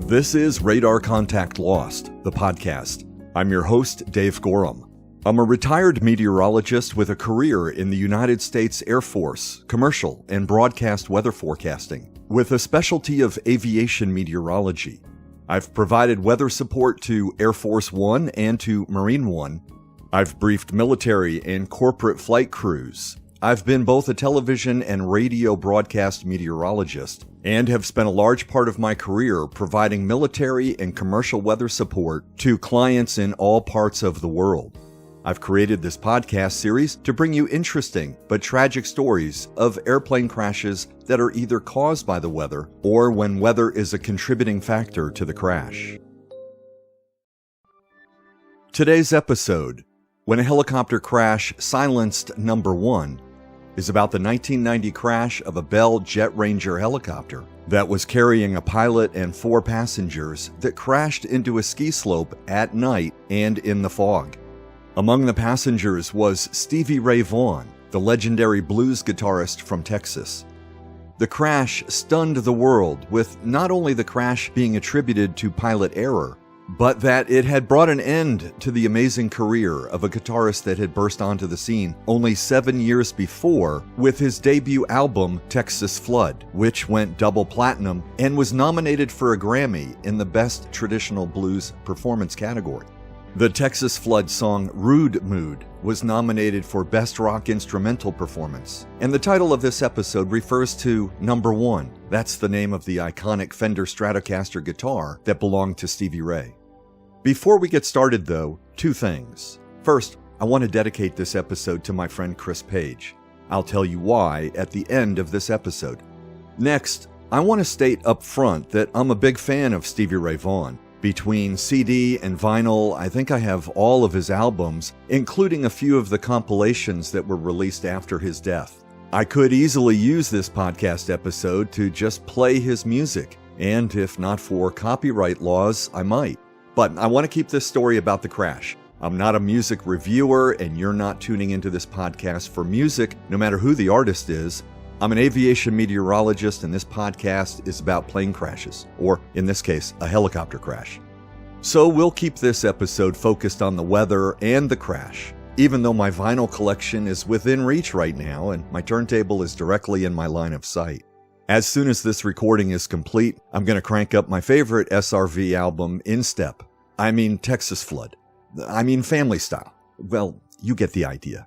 This is Radar Contact Lost, the podcast. I'm your host, Dave Gorham. I'm a retired meteorologist with a career in the United States Air Force, commercial and broadcast weather forecasting, with a specialty of aviation meteorology. I've provided weather support to Air Force One and to Marine One. I've briefed military and corporate flight crews. I've been both a television and radio broadcast meteorologist and have spent a large part of my career providing military and commercial weather support to clients in all parts of the world. I've created this podcast series to bring you interesting but tragic stories of airplane crashes that are either caused by the weather or when weather is a contributing factor to the crash. Today's episode, When a Helicopter Crash Silenced Number One, is about the 1990 crash of a Bell JetRanger helicopter that was carrying a pilot and 4 passengers that crashed into a ski slope at night and in the fog. Among the passengers was Stevie Ray Vaughan, the legendary blues guitarist from Texas. The crash stunned the world, with not only the crash being attributed to pilot error, but that it had brought an end to the amazing career of a guitarist that had burst onto the scene only 7 years before with his debut album, Texas Flood, which went double platinum and was nominated for a Grammy in the Best Traditional Blues Performance category. The Texas Flood song Rude Mood was nominated for Best Rock Instrumental Performance, and the title of this episode refers to Number One. That's the name of the iconic Fender Stratocaster guitar that belonged to Stevie Ray. Before we get started, though, 2 things. First, I want to dedicate this episode to my friend Chris Page. I'll tell you why at the end of this episode. Next, I want to state up front that I'm a big fan of Stevie Ray Vaughan. Between CD and vinyl, I think I have all of his albums, including a few of the compilations that were released after his death. I could easily use this podcast episode to just play his music, and if not for copyright laws, I might. But I want to keep this story about the crash. I'm not a music reviewer, and you're not tuning into this podcast for music, no matter who the artist is. I'm an aviation meteorologist, and this podcast is about plane crashes, or in this case, a helicopter crash. So we'll keep this episode focused on the weather and the crash, even though my vinyl collection is within reach right now, and my turntable is directly in my line of sight. As soon as this recording is complete, I'm going to crank up my favorite SRV album, In Step. I mean Texas Flood. I mean Family Style. Well, you get the idea.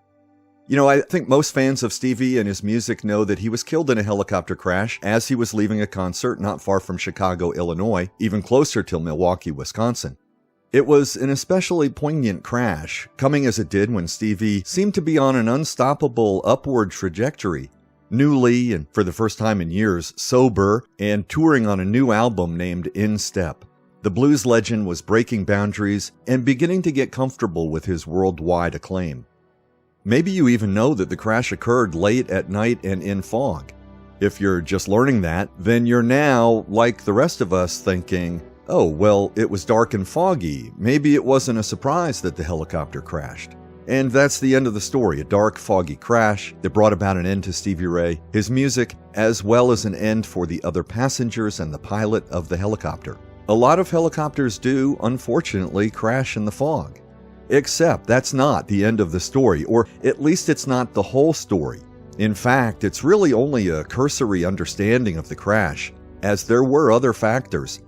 You know, I think most fans of Stevie and his music know that he was killed in a helicopter crash as he was leaving a concert not far from Chicago, Illinois, even closer to Milwaukee, Wisconsin. It was an especially poignant crash, coming as it did when Stevie seemed to be on an unstoppable upward trajectory. Newly, and for the first time in years, sober, and touring on a new album named In Step. The blues legend was breaking boundaries and beginning to get comfortable with his worldwide acclaim. Maybe you even know that the crash occurred late at night and in fog. If you're just learning that, then you're now, like the rest of us, thinking, oh, well, it was dark and foggy. Maybe it wasn't a surprise that the helicopter crashed. And that's the end of the story, a dark, foggy crash that brought about an end to Stevie Ray, his music, as well as an end for the other passengers and the pilot of the helicopter. A lot of helicopters do, unfortunately, crash in the fog. Except that's not the end of the story, or at least it's not the whole story. In fact, it's really only a cursory understanding of the crash, as there were other factors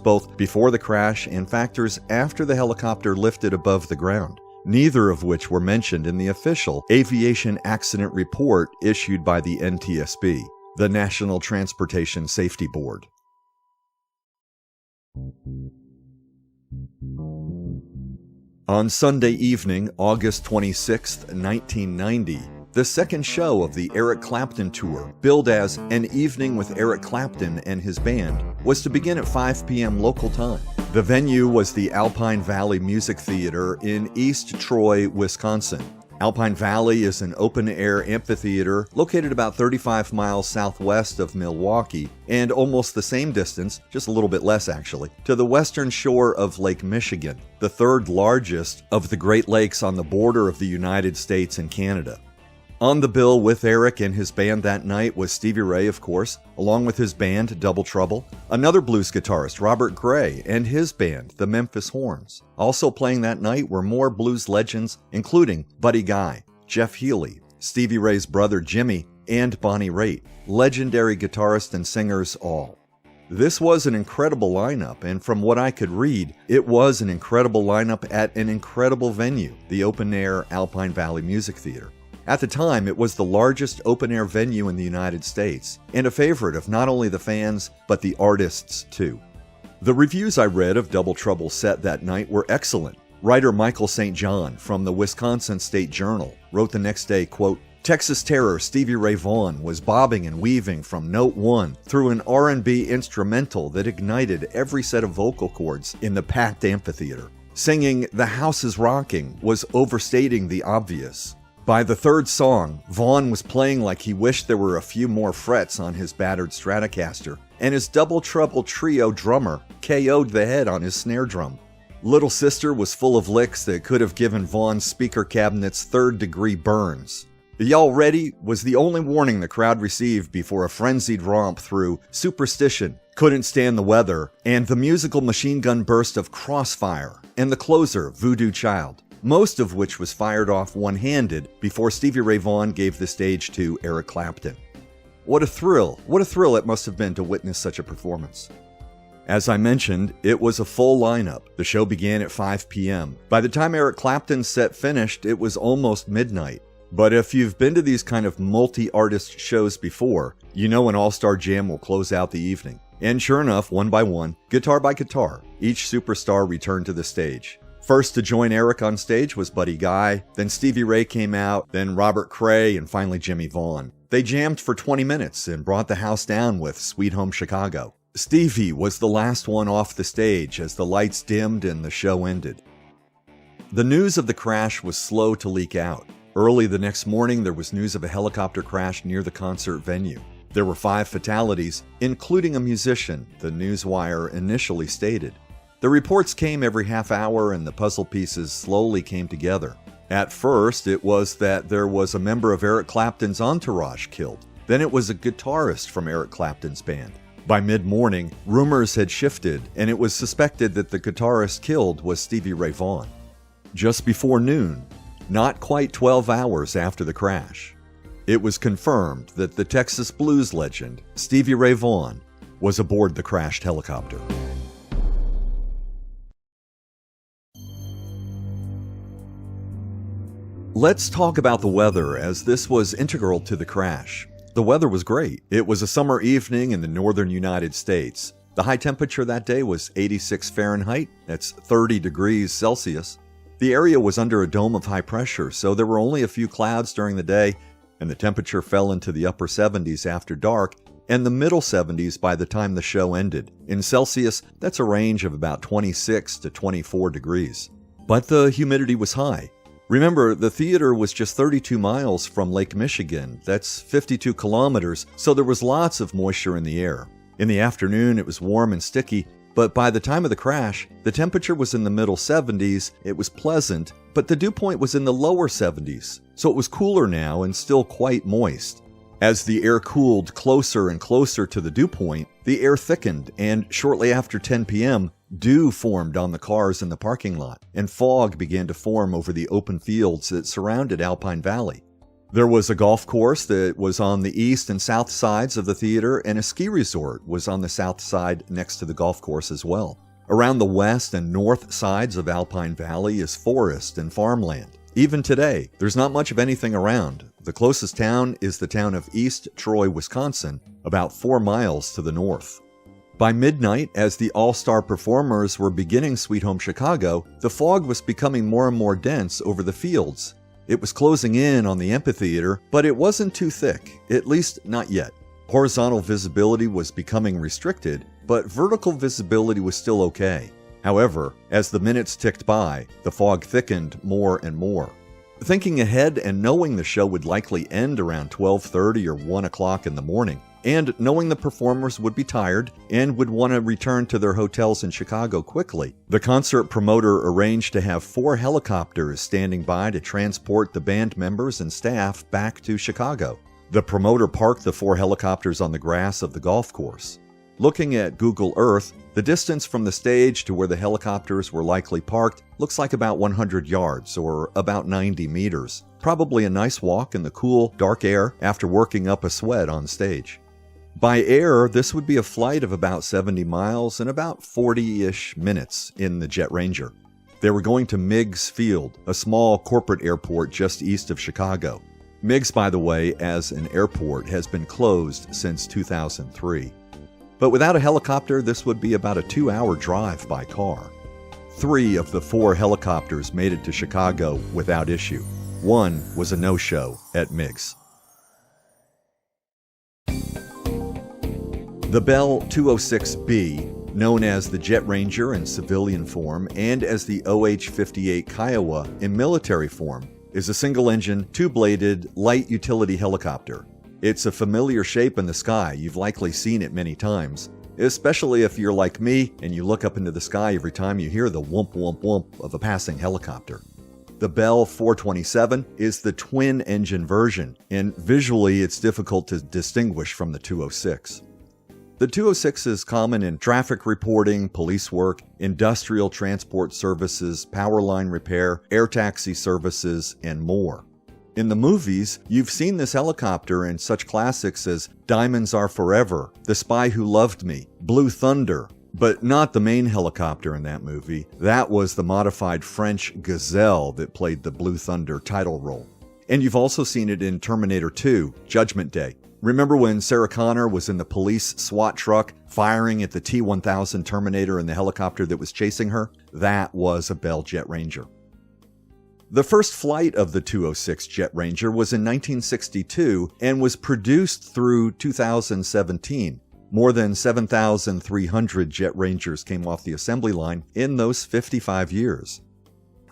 both before the crash and factors after the helicopter lifted above the ground, neither of which were mentioned in the official Aviation Accident Report issued by the NTSB, the National Transportation Safety Board. On Sunday evening, August 26, 1990, the second show of the Eric Clapton tour, billed as An Evening with Eric Clapton and His Band, was to begin at 5 p.m. local time. The venue was the Alpine Valley Music Theater in East Troy, Wisconsin. Alpine Valley is an open-air amphitheater located about 35 miles southwest of Milwaukee and almost the same distance, just a little bit less actually, to the western shore of Lake Michigan, the third largest of the Great Lakes on the border of the United States and Canada. On the bill with Eric and his band that night was Stevie Ray, of course, along with his band Double Trouble, another blues guitarist, Robert Gray, and his band, the Memphis Horns. Also playing that night were more blues legends, including Buddy Guy, Jeff Healey, Stevie Ray's brother Jimmy, and Bonnie Raitt, legendary guitarists and singers all. This was an incredible lineup, and from what I could read, it was an incredible lineup at an incredible venue, the open-air Alpine Valley Music Theater. At the time, it was the largest open-air venue in the United States, and a favorite of not only the fans, but the artists too. The reviews I read of Double Trouble's set that night were excellent. Writer Michael St. John from the Wisconsin State Journal wrote the next day, quote, Texas Terror Stevie Ray Vaughan was bobbing and weaving from note one through an R&B instrumental that ignited every set of vocal cords in the packed amphitheater. Singing "The House is Rocking" was overstating the obvious. By the third song, Vaughan was playing like he wished there were a few more frets on his battered Stratocaster, and his Double Trouble trio drummer KO'd the head on his snare drum. Little Sister was full of licks that could have given Vaughan's speaker cabinets third-degree burns. Y'all Ready was the only warning the crowd received before a frenzied romp through Superstition, Couldn't Stand the Weather, and the musical machine gun burst of Crossfire, and the closer, Voodoo Child, most of which was fired off one-handed before Stevie Ray Vaughan gave the stage to Eric Clapton. What a thrill it must have been to witness such a performance. As I mentioned, it was a full lineup. The show began at 5 p.m. By the time Eric Clapton's set finished, it was almost midnight. But if you've been to these kind of multi-artist shows before, you know an all-star jam will close out the evening. And sure enough, one by one, guitar by guitar, each superstar returned to the stage. First to join Eric on stage was Buddy Guy, then Stevie Ray came out, then Robert Cray, and finally Jimmy Vaughan. They jammed for 20 minutes and brought the house down with Sweet Home Chicago. Stevie was the last one off the stage as the lights dimmed and the show ended. The news of the crash was slow to leak out. Early the next morning, there was news of a helicopter crash near the concert venue. There were 5 fatalities, including a musician, the newswire initially stated. The reports came every half hour and the puzzle pieces slowly came together. At first, it was that there was a member of Eric Clapton's entourage killed. Then it was a guitarist from Eric Clapton's band. By mid-morning, rumors had shifted and it was suspected that the guitarist killed was Stevie Ray Vaughan. Just before noon, not quite 12 hours after the crash, it was confirmed that the Texas blues legend, Stevie Ray Vaughan, was aboard the crashed helicopter. Let's talk about the weather, as this was integral to the crash. The weather was great. It was a summer evening in the northern United States. The high temperature that day was 86 Fahrenheit, that's 30 degrees Celsius. The area was under a dome of high pressure, so there were only a few clouds during the day, and the temperature fell into the upper 70s after dark, and the middle 70s by the time the show ended. In Celsius, that's a range of about 26 to 24 degrees. But the humidity was high. Remember, the theater was just 32 miles from Lake Michigan. That's 52 kilometers, so there was lots of moisture in the air. In the afternoon, it was warm and sticky, but by the time of the crash, the temperature was in the middle 70s, it was pleasant, but the dew point was in the lower 70s, so it was cooler now and still quite moist. As the air cooled closer and closer to the dew point, the air thickened, and shortly after 10 p.m., dew formed on the cars in the parking lot, and fog began to form over the open fields that surrounded Alpine Valley. There was a golf course that was on the east and south sides of the theater, and a ski resort was on the south side next to the golf course as well. Around the west and north sides of Alpine Valley is forest and farmland. Even today, there's not much of anything around. The closest town is the town of East Troy, Wisconsin, about 4 miles to the north. By midnight, as the all-star performers were beginning Sweet Home Chicago, the fog was becoming more and more dense over the fields. It was closing in on the amphitheater, but it wasn't too thick, at least not yet. Horizontal visibility was becoming restricted, but vertical visibility was still okay. However, as the minutes ticked by, the fog thickened more and more. Thinking ahead and knowing the show would likely end around 12:30 or 1 o'clock in the morning, and knowing the performers would be tired and would want to return to their hotels in Chicago quickly, the concert promoter arranged to have 4 helicopters standing by to transport the band members and staff back to Chicago. The promoter parked the 4 helicopters on the grass of the golf course. Looking at Google Earth, the distance from the stage to where the helicopters were likely parked looks like about 100 yards, or about 90 meters. Probably a nice walk in the cool, dark air after working up a sweat on stage. By air, this would be a flight of about 70 miles and about 40-ish minutes in the JetRanger. They were going to Meigs Field, a small corporate airport just east of Chicago. Meigs, by the way, as an airport, has been closed since 2003. But without a helicopter, this would be about a 2-hour drive by car. 3 of the 4 helicopters made it to Chicago without issue. 1 was a no-show at Meigs. The Bell 206B, known as the JetRanger in civilian form and as the OH-58 Kiowa in military form, is a single-engine, 2-bladed, light utility helicopter. It's a familiar shape in the sky. You've likely seen it many times, especially if you're like me and you look up into the sky every time you hear the whoomp whoomp whoomp of a passing helicopter. The Bell 427 is the twin-engine version, and visually it's difficult to distinguish from the 206. The 206 is common in traffic reporting, police work, industrial transport services, power line repair, air taxi services, and more. In the movies, you've seen this helicopter in such classics as Diamonds Are Forever, The Spy Who Loved Me, Blue Thunder, but not the main helicopter in that movie. That was the modified French Gazelle that played the Blue Thunder title role. And you've also seen it in Terminator 2, Judgment Day. Remember when Sarah Connor was in the police SWAT truck firing at the T-1000 Terminator in the helicopter that was chasing her? That was a Bell JetRanger. The first flight of the 206 JetRanger was in 1962 and was produced through 2017. More than 7,300 JetRangers came off the assembly line in those 55 years.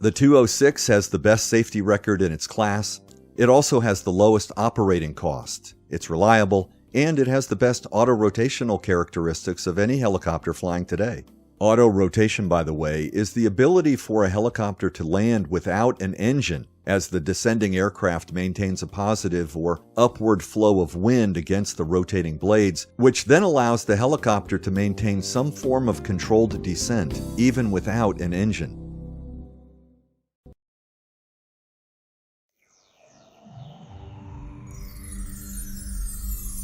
The 206 has the best safety record in its class. It also has the lowest operating cost. It's reliable, and it has the best auto-rotational characteristics of any helicopter flying today. Auto-rotation, by the way, is the ability for a helicopter to land without an engine as the descending aircraft maintains a positive or upward flow of wind against the rotating blades, which then allows the helicopter to maintain some form of controlled descent, even without an engine.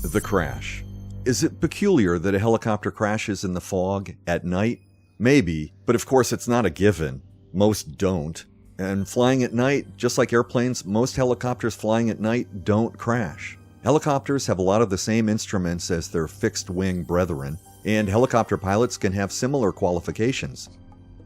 The crash. Is it peculiar that a helicopter crashes in the fog at night? Maybe, but of course it's not a given. Most don't. And flying at night, just like airplanes, most helicopters flying at night don't crash. Helicopters have a lot of the same instruments as their fixed-wing brethren, and helicopter pilots can have similar qualifications.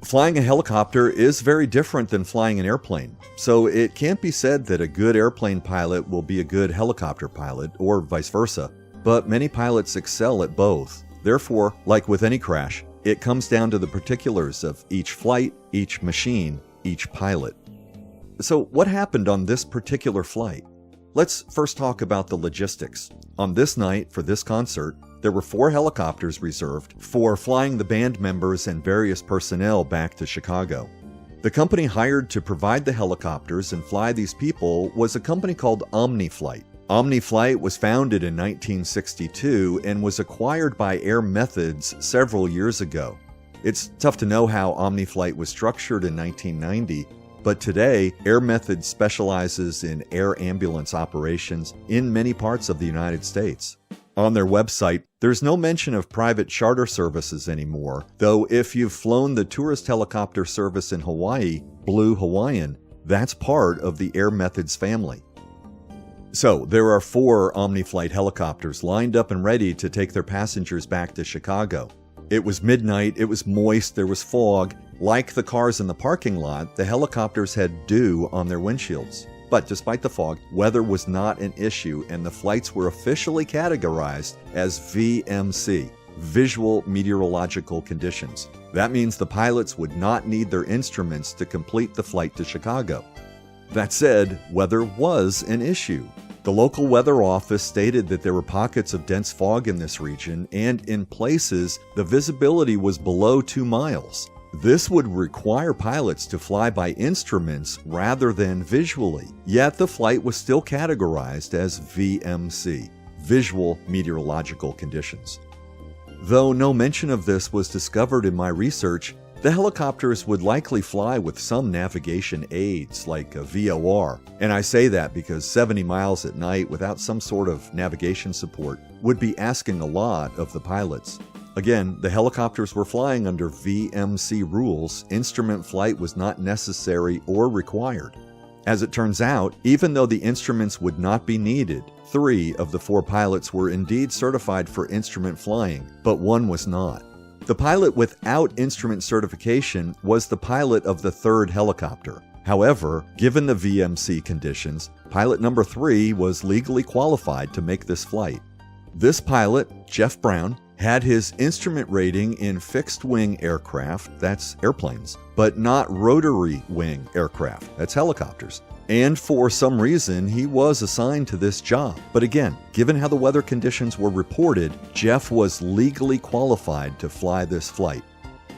Flying a helicopter is very different than flying an airplane, so it can't be said that a good airplane pilot will be a good helicopter pilot, or vice versa. But many pilots excel at both. Therefore, like with any crash, it comes down to the particulars of each flight, each machine, each pilot. So what happened on this particular flight? Let's first talk about the logistics. On this night, for this concert, there were 4 helicopters reserved for flying the band members and various personnel back to Chicago. The company hired to provide the helicopters and fly these people was a company called OmniFlight. OmniFlight was founded in 1962 and was acquired by Air Methods several years ago. It's tough to know how OmniFlight was structured in 1990, but today, Air Methods specializes in air ambulance operations in many parts of the United States. On their website, there's no mention of private charter services anymore, though if you've flown the tourist helicopter service in Hawaii, Blue Hawaiian, that's part of the Air Methods family. So, there are 4 OmniFlight helicopters lined up and ready to take their passengers back to Chicago. It was midnight, it was moist, there was fog. Like the cars in the parking lot, the helicopters had dew on their windshields. But despite the fog, weather was not an issue, and the flights were officially categorized as VMC, Visual Meteorological Conditions. That means the pilots would not need their instruments to complete the flight to Chicago. That said, weather was an issue. The local weather office stated that there were pockets of dense fog in this region, and in places, the visibility was below 2 miles. This would require pilots to fly by instruments rather than visually, yet the flight was still categorized as VMC, Visual Meteorological Conditions. Though no mention of this was discovered in my research, the helicopters would likely fly with some navigation aids like a VOR, and I say that because 70 miles at night without some sort of navigation support would be asking a lot of the pilots. Again, the helicopters were flying under VMC rules. Instrument flight was not necessary or required. As it turns out, even though the instruments would not be needed, 3 of the 4 pilots were indeed certified for instrument flying, but 1 was not. The pilot without instrument certification was the pilot of the 3rd helicopter. However, given the VMC conditions, pilot number 3 was legally qualified to make this flight. This pilot, Jeff Brown, had his instrument rating in fixed-wing aircraft, that's airplanes, but not rotary wing aircraft, that's helicopters. And for some reason, he was assigned to this job. But again, given how the weather conditions were reported, Jeff was legally qualified to fly this flight.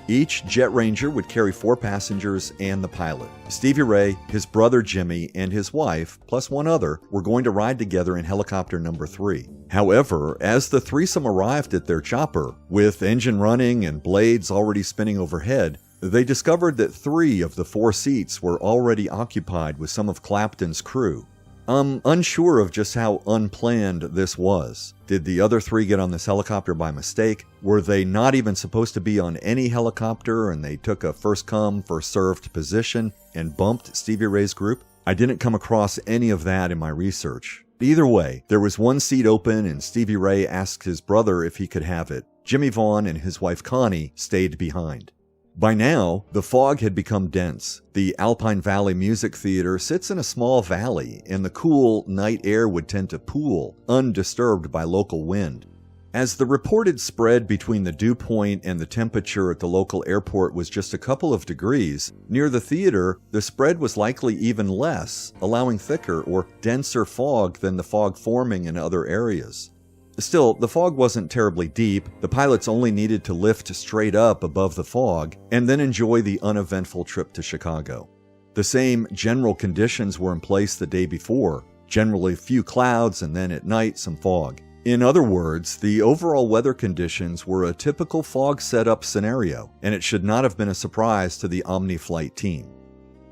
Each JetRanger would carry 4 passengers and the pilot. Stevie Ray, his brother Jimmy, and his wife, plus 1 other, were going to ride together in helicopter number 3. However, as the threesome arrived at their chopper, with engine running and blades already spinning overhead, they discovered that 3 of the 4 seats were already occupied with some of Clapton's crew. I'm unsure of just how unplanned this was. Did the other 3 get on this helicopter by mistake? Were they not even supposed to be on any helicopter and they took a first-come, first-served position and bumped Stevie Ray's group? I didn't come across any of that in my research. Either way, there was 1 seat open and Stevie Ray asked his brother if he could have it. Jimmy Vaughan and his wife Connie stayed behind. By now, the fog had become dense. The Alpine Valley Music Theater sits in a small valley, and the cool night air would tend to pool, undisturbed by local wind. As the reported spread between the dew point and the temperature at the local airport was just a couple of degrees, near the theater, the spread was likely even less, allowing thicker or denser fog than the fog forming in other areas. Still, the fog wasn't terribly deep. The pilots only needed to lift straight up above the fog and then enjoy the uneventful trip to Chicago. The same general conditions were in place the day before, generally few clouds and then at night some fog. In other words, the overall weather conditions were a typical fog setup scenario, and it should not have been a surprise to the OmniFlight team.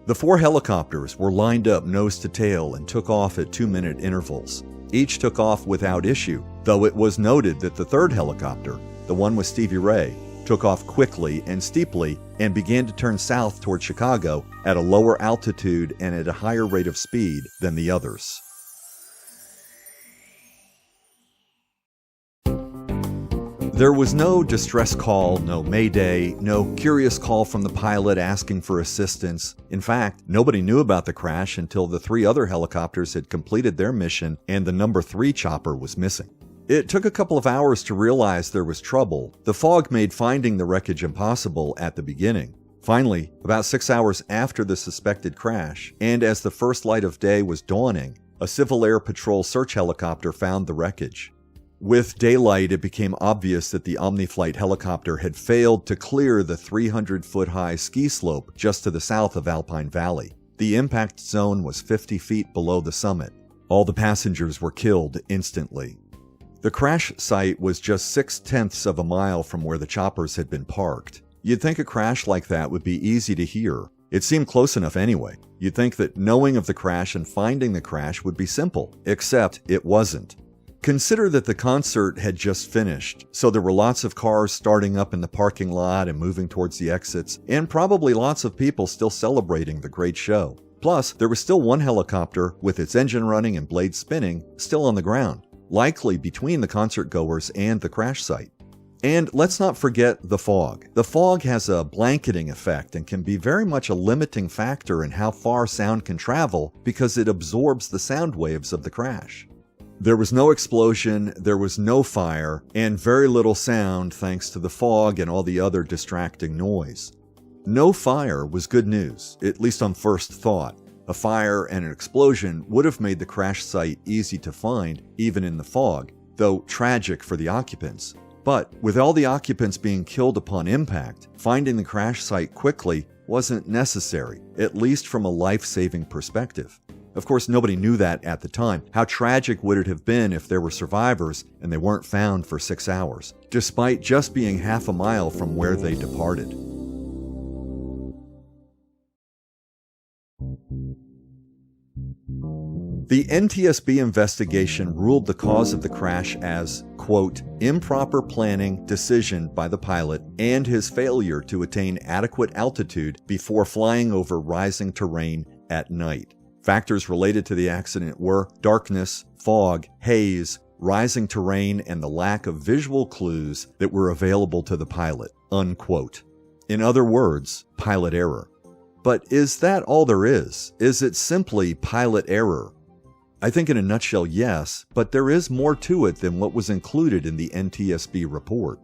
The 4 helicopters were lined up nose to tail and took off at 2-minute intervals. Each took off without issue, though it was noted that the 3rd helicopter, the one with Stevie Ray, took off quickly and steeply and began to turn south toward Chicago at a lower altitude and at a higher rate of speed than the others. There was no distress call, no mayday, no curious call from the pilot asking for assistance. In fact, nobody knew about the crash until the 3 other helicopters had completed their mission and the number 3 chopper was missing. It took a couple of hours to realize there was trouble. The fog made finding the wreckage impossible at the beginning. Finally, about 6 hours after the suspected crash, and as the first light of day was dawning, a Civil Air Patrol search helicopter found the wreckage. With daylight, it became obvious that the OmniFlight helicopter had failed to clear the 300-foot-high ski slope just to the south of Alpine Valley. The impact zone was 50 feet below the summit. All the passengers were killed instantly. The crash site was just 0.6 of a mile from where the choppers had been parked. You'd think a crash like that would be easy to hear. It seemed close enough anyway. You'd think that knowing of the crash and finding the crash would be simple, except it wasn't. Consider that the concert had just finished, so there were lots of cars starting up in the parking lot and moving towards the exits, and probably lots of people still celebrating the great show. Plus, there was still 1 helicopter, with its engine running and blades spinning, still on the ground, likely between the concert goers and the crash site. And let's not forget the fog. The fog has a blanketing effect and can be very much a limiting factor in how far sound can travel because it absorbs the sound waves of the crash. There was no explosion, there was no fire, and very little sound thanks to the fog and all the other distracting noise. No fire was good news, at least on first thought. A fire and an explosion would have made the crash site easy to find, even in the fog, though tragic for the occupants. But with all the occupants being killed upon impact, finding the crash site quickly wasn't necessary, at least from a life-saving perspective. Of course, nobody knew that at the time. How tragic would it have been if there were survivors and they weren't found for 6 hours, despite just being half a mile from where they departed? The NTSB investigation ruled the cause of the crash as, quote, improper planning decision by the pilot and his failure to attain adequate altitude before flying over rising terrain at night. Factors related to the accident were darkness, fog, haze, rising terrain, and the lack of visual clues that were available to the pilot, unquote. In other words, pilot error. But is that all there is? Is it simply pilot error? I think in a nutshell, yes, but there is more to it than what was included in the NTSB report.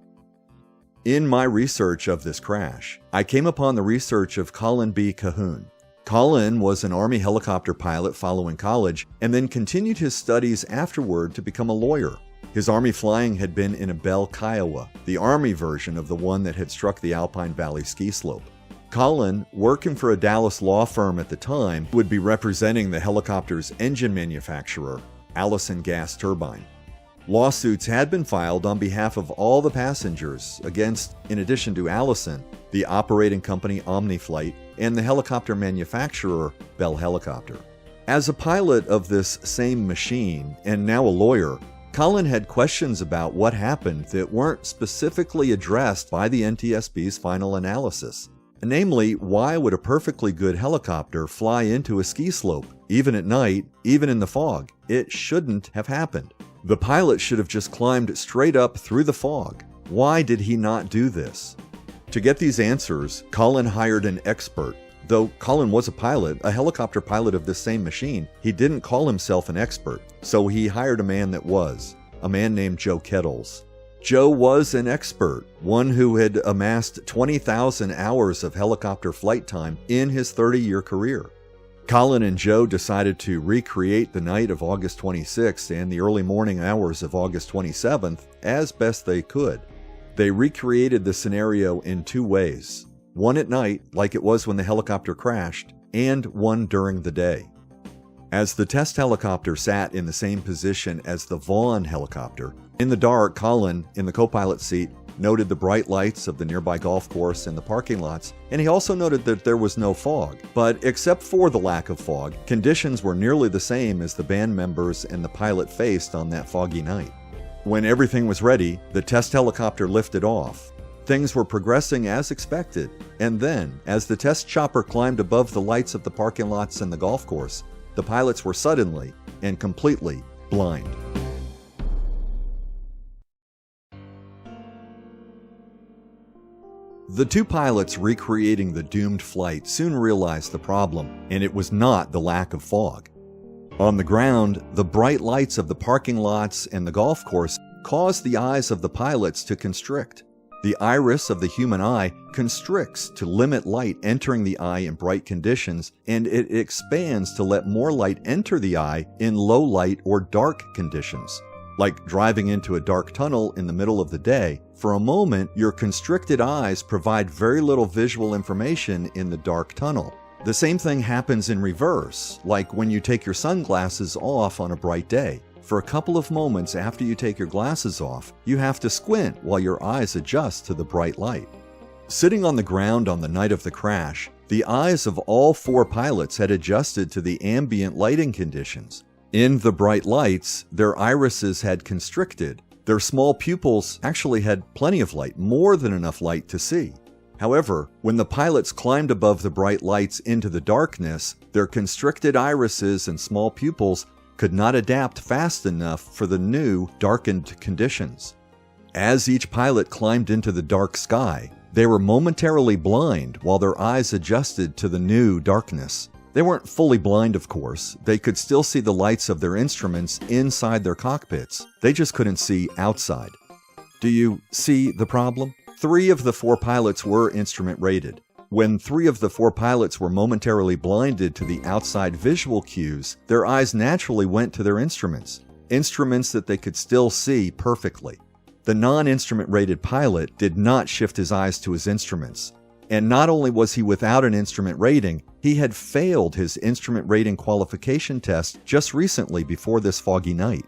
In my research of this crash, I came upon the research of Colin B. Cahoon. Colin was an Army helicopter pilot following college and then continued his studies afterward to become a lawyer. His Army flying had been in a Bell Kiowa, the Army version of the one that had struck the Alpine Valley ski slope. Colin, working for a Dallas law firm at the time, would be representing the helicopter's engine manufacturer, Allison Gas Turbine. Lawsuits had been filed on behalf of all the passengers against, in addition to Allison, the operating company Omniflight and the helicopter manufacturer Bell Helicopter. As a pilot of this same machine, and now a lawyer, Colin had questions about what happened that weren't specifically addressed by the NTSB's final analysis. Namely, why would a perfectly good helicopter fly into a ski slope, even at night, even in the fog? It shouldn't have happened. The pilot should have just climbed straight up through the fog. Why did he not do this? To get these answers, Colin hired an expert. Though Colin was a pilot, a helicopter pilot of this same machine, he didn't call himself an expert, so he hired a man that was, a man named Joe Kettles. Joe was an expert, one who had amassed 20,000 hours of helicopter flight time in his 30-year career. Colin and Joe decided to recreate the night of August 26th and the early morning hours of August 27th as best they could. They recreated the scenario in two ways, one at night, like it was when the helicopter crashed, and one during the day. As the test helicopter sat in the same position as the Vaughan helicopter, in the dark, Colin, in the co-pilot seat, noted the bright lights of the nearby golf course and the parking lots, and he also noted that there was no fog. But except for the lack of fog, conditions were nearly the same as the band members and the pilot faced on that foggy night. When everything was ready, the test helicopter lifted off. Things were progressing as expected, and then, as the test chopper climbed above the lights of the parking lots and the golf course, the pilots were suddenly and completely blind. The two pilots recreating the doomed flight soon realized the problem, and it was not the lack of fog. On the ground, the bright lights of the parking lots and the golf course caused the eyes of the pilots to constrict. The iris of the human eye constricts to limit light entering the eye in bright conditions, and it expands to let more light enter the eye in low light or dark conditions. Like driving into a dark tunnel in the middle of the day, for a moment your constricted eyes provide very little visual information in the dark tunnel. The same thing happens in reverse, like when you take your sunglasses off on a bright day. For a couple of moments after you take your glasses off, you have to squint while your eyes adjust to the bright light. Sitting on the ground on the night of the crash, the eyes of all four pilots had adjusted to the ambient lighting conditions. In the bright lights, their irises had constricted. Their small pupils actually had plenty of light, more than enough light to see. However, when the pilots climbed above the bright lights into the darkness, their constricted irises and small pupils could not adapt fast enough for the new, darkened conditions. As each pilot climbed into the dark sky, they were momentarily blind while their eyes adjusted to the new darkness. They weren't fully blind, of course. They could still see the lights of their instruments inside their cockpits. They just couldn't see outside. Do you see the problem? 3 of the 4 pilots were instrument rated. When 3 of the 4 pilots were momentarily blinded to the outside visual cues, their eyes naturally went to their instruments that they could still see perfectly. The non-instrument rated pilot did not shift his eyes to his instruments. And not only was he without an instrument rating, he had failed his instrument rating qualification test just recently before this foggy night.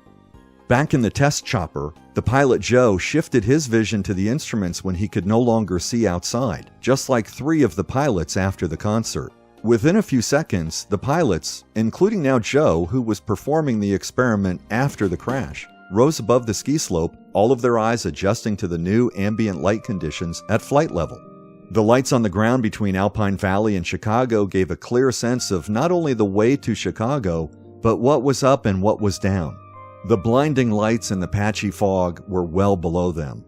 Back in the test chopper, the pilot Joe shifted his vision to the instruments when he could no longer see outside, just like 3 of the pilots after the concert. Within a few seconds, the pilots, including now Joe, who was performing the experiment after the crash, rose above the ski slope, all of their eyes adjusting to the new ambient light conditions at flight level. The lights on the ground between Alpine Valley and Chicago gave a clear sense of not only the way to Chicago, but what was up and what was down. The blinding lights and the patchy fog were well below them.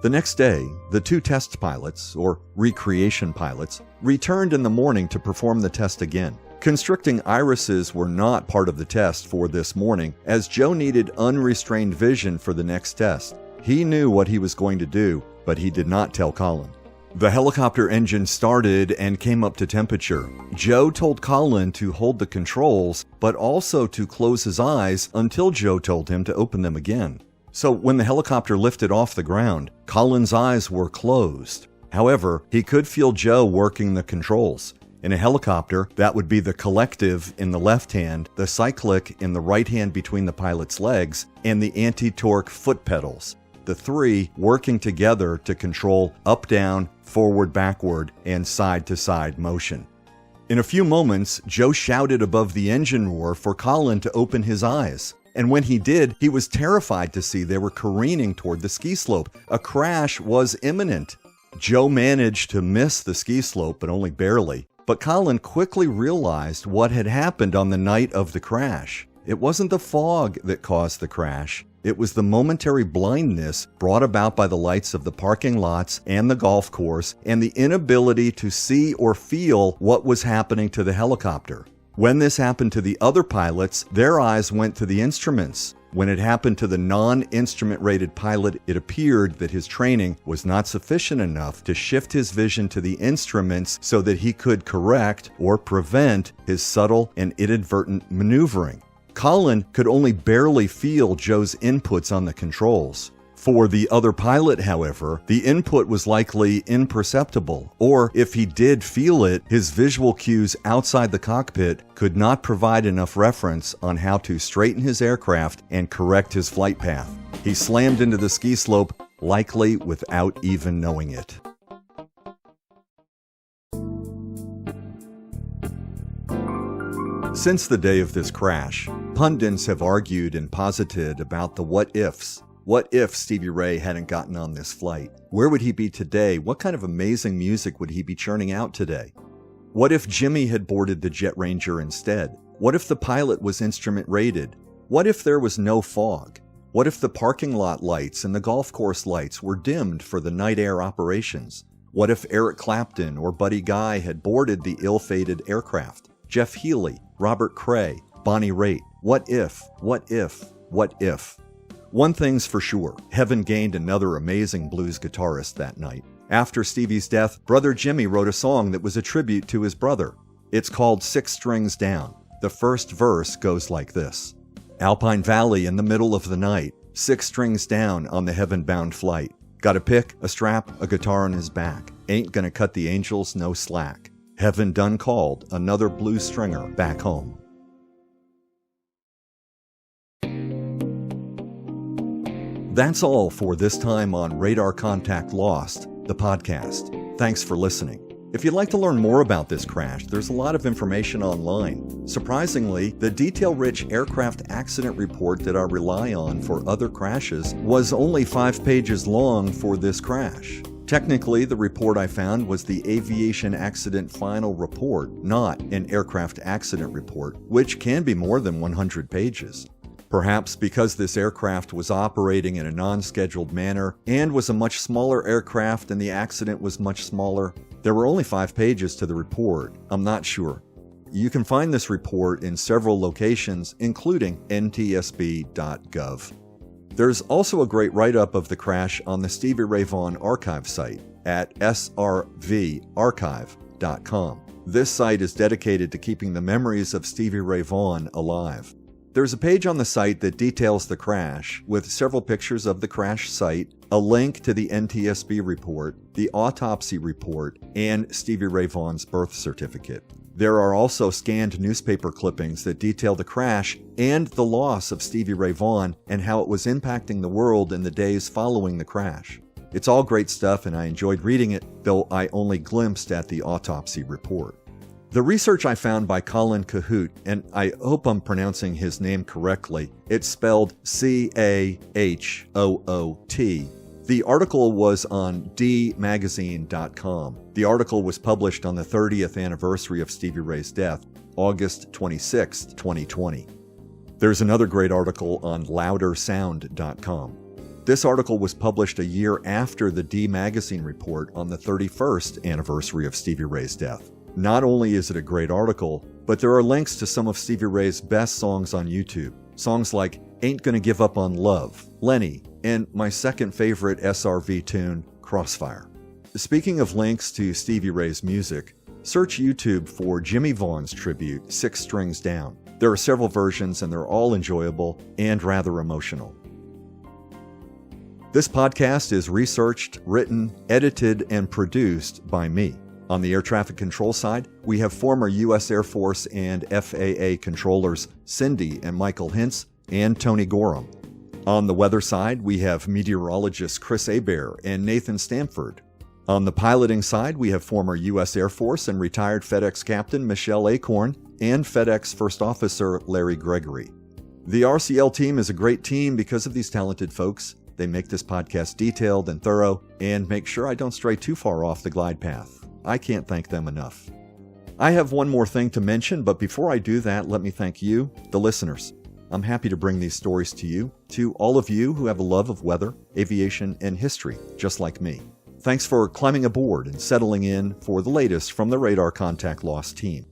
The next day, the 2 test pilots, or recreation pilots, returned in the morning to perform the test again. Constricting irises were not part of the test for this morning, as Joe needed unrestrained vision for the next test. He knew what he was going to do, but he did not tell Colin. The helicopter engine started and came up to temperature. Joe told Colin to hold the controls, but also to close his eyes until Joe told him to open them again. So when the helicopter lifted off the ground, Colin's eyes were closed. However, he could feel Joe working the controls. In a helicopter, that would be the collective in the left hand, the cyclic in the right hand between the pilot's legs, and the anti-torque foot pedals. The 3 working together to control up-down, forward-backward, and side-to-side motion. In a few moments, Joe shouted above the engine roar for Colin to open his eyes. And when he did, he was terrified to see they were careening toward the ski slope. A crash was imminent. Joe managed to miss the ski slope, but only barely. But Colin quickly realized what had happened on the night of the crash. It wasn't the fog that caused the crash. It was the momentary blindness brought about by the lights of the parking lots and the golf course and the inability to see or feel what was happening to the helicopter. When this happened to the other pilots, their eyes went to the instruments. When it happened to the non-instrument rated pilot, it appeared that his training was not sufficient enough to shift his vision to the instruments so that he could correct or prevent his subtle and inadvertent maneuvering. Colin could only barely feel Joe's inputs on the controls. For the other pilot, however, the input was likely imperceptible, or if he did feel it, his visual cues outside the cockpit could not provide enough reference on how to straighten his aircraft and correct his flight path. He slammed into the ski slope, likely without even knowing it. Since the day of this crash, pundits have argued and posited about the what-ifs. What if Stevie Ray hadn't gotten on this flight? Where would he be today? What kind of amazing music would he be churning out today? What if Jimmy had boarded the JetRanger instead? What if the pilot was instrument rated? What if there was no fog? What if the parking lot lights and the golf course lights were dimmed for the night air operations? What if Eric Clapton or Buddy Guy had boarded the ill-fated aircraft? Jeff Healey, Robert Cray, Bonnie Raitt. What if? What if? What if? One thing's for sure, heaven gained another amazing blues guitarist that night. After Stevie's death, Brother Jimmy wrote a song that was a tribute to his brother. It's called 6 Strings Down. The first verse goes like this. Alpine Valley in the middle of the night, 6 strings down on the heaven-bound flight. Got a pick, a strap, a guitar on his back. Ain't gonna cut the angels no slack. Heaven done called another blues stringer back home. That's all for this time on Radar Contact Lost, the podcast. Thanks for listening. If you'd like to learn more about this crash, there's a lot of information online. Surprisingly, the detail-rich aircraft accident report that I rely on for other crashes was only 5 pages long for this crash. Technically, the report I found was the Aviation Accident Final Report, not an aircraft accident report, which can be more than 100 pages. Perhaps because this aircraft was operating in a non-scheduled manner and was a much smaller aircraft and the accident was much smaller, there were only 5 pages to the report. I'm not sure. You can find this report in several locations, including ntsb.gov. There's also a great write-up of the crash on the Stevie Ray Vaughan archive site. at srvarchive.com. This site is dedicated to keeping the memories of Stevie Ray Vaughan alive. There's a page on the site that details the crash, with several pictures of the crash site, a link to the NTSB report, the autopsy report, and Stevie Ray Vaughan's birth certificate. There are also scanned newspaper clippings that detail the crash and the loss of Stevie Ray Vaughan and how it was impacting the world in the days following the crash. It's all great stuff and I enjoyed reading it, though I only glimpsed at the autopsy report. The research I found by Colin Cahoot, and I hope I'm pronouncing his name correctly, it's spelled Cahoot. The article was on dmagazine.com. The article was published on the 30th anniversary of Stevie Ray's death, August 26, 2020. There's another great article on loudersound.com. This article was published a year after the D Magazine report on the 31st anniversary of Stevie Ray's death. Not only is it a great article, but there are links to some of Stevie Ray's best songs on YouTube. Songs like Ain't Gonna Give Up on Love, Lenny, and my second favorite SRV tune, Crossfire. Speaking of links to Stevie Ray's music, search YouTube for Jimmy Vaughan's tribute, 6 Strings Down. There are several versions and they're all enjoyable and rather emotional. This podcast is researched, written, edited, and produced by me. On the air traffic control side, we have former U.S. Air Force and FAA controllers Cindy and Michael Hintz and Tony Gorham. On the weather side, we have meteorologists Chris Hebert and Nathan Stamford. On the piloting side, we have former U.S. Air Force and retired FedEx Captain Michelle Acorn and FedEx First Officer Larry Gregory. The RCL team is a great team because of these talented folks. They make this podcast detailed and thorough and make sure I don't stray too far off the glide path. I can't thank them enough. I have one more thing to mention, but before I do that, let me thank you, the listeners. I'm happy to bring these stories to you, to all of you who have a love of weather, aviation, and history, just like me. Thanks for climbing aboard and settling in for the latest from the Radar Contact Lost team.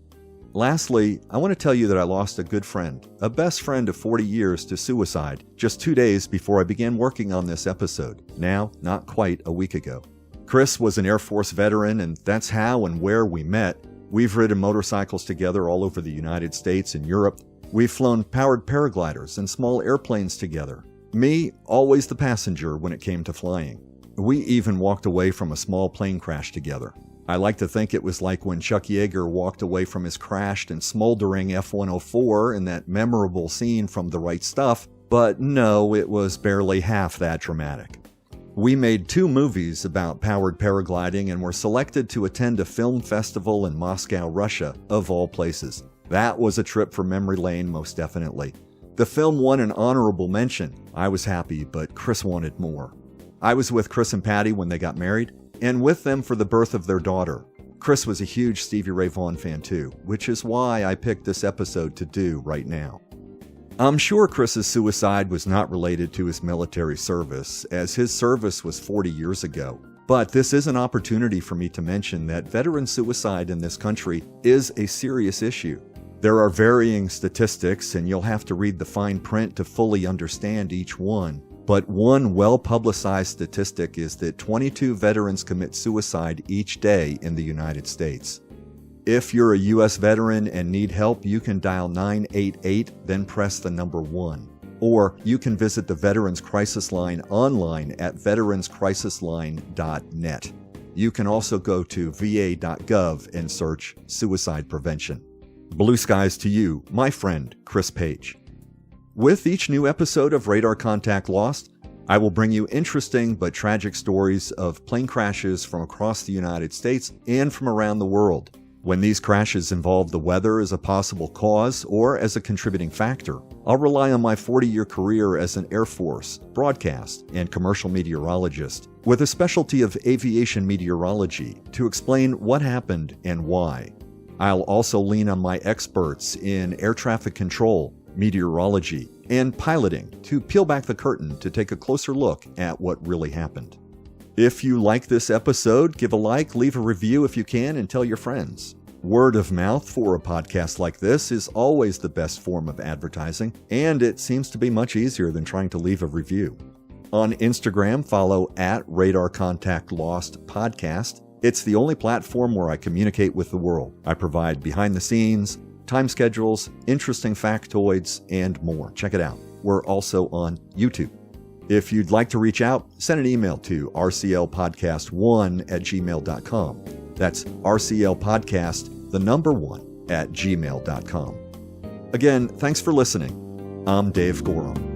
Lastly, I want to tell you that I lost a good friend, a best friend of 40 years, to suicide just 2 days before I began working on this episode, now not quite a week ago. Chris was an Air Force veteran, and that's how and where we met. We've ridden motorcycles together all over the United States and Europe. We've flown powered paragliders and small airplanes together. Me, always the passenger when it came to flying. We even walked away from a small plane crash together. I like to think it was like when Chuck Yeager walked away from his crashed and smoldering F-104 in that memorable scene from The Right Stuff, but no, it was barely half that dramatic. We made 2 movies about powered paragliding and were selected to attend a film festival in Moscow, Russia, of all places. That was a trip for memory lane, most definitely. The film won an honorable mention. I was happy, but Chris wanted more. I was with Chris and Patty when they got married, and with them for the birth of their daughter. Chris was a huge Stevie Ray Vaughan fan too, which is why I picked this episode to do right now. I'm sure Chris's suicide was not related to his military service, as his service was 40 years ago. But this is an opportunity for me to mention that veteran suicide in this country is a serious issue. There are varying statistics, and you'll have to read the fine print to fully understand each one. But one well-publicized statistic is that 22 veterans commit suicide each day in the United States. If you're a U.S. veteran and need help, you can dial 988, then press the number 1. Or you can visit the Veterans Crisis Line online at veteranscrisisline.net. You can also go to va.gov and search suicide prevention. Blue skies to you, my friend, Chris Page. With each new episode of Radar Contact Lost, I will bring you interesting but tragic stories of plane crashes from across the United States and from around the world. When these crashes involve the weather as a possible cause or as a contributing factor, I'll rely on my 40-year career as an Air Force, broadcast, and commercial meteorologist, with a specialty of aviation meteorology, to explain what happened and why. I'll also lean on my experts in air traffic control, meteorology, and piloting to peel back the curtain to take a closer look at what really happened. If you like this episode, give a like, leave a review if you can, and tell your friends. Word of mouth for a podcast like this is always the best form of advertising, and it seems to be much easier than trying to leave a review. On Instagram, follow at Radar Contact Lost Podcast. It's the only platform where I communicate with the world. I provide behind the scenes, time schedules, interesting factoids, and more. Check it out. We're also on YouTube. If you'd like to reach out, send an email to rclpodcast1@gmail.com. That's rclpodcast1@gmail.com. Again, thanks for listening. I'm Dave Gorham.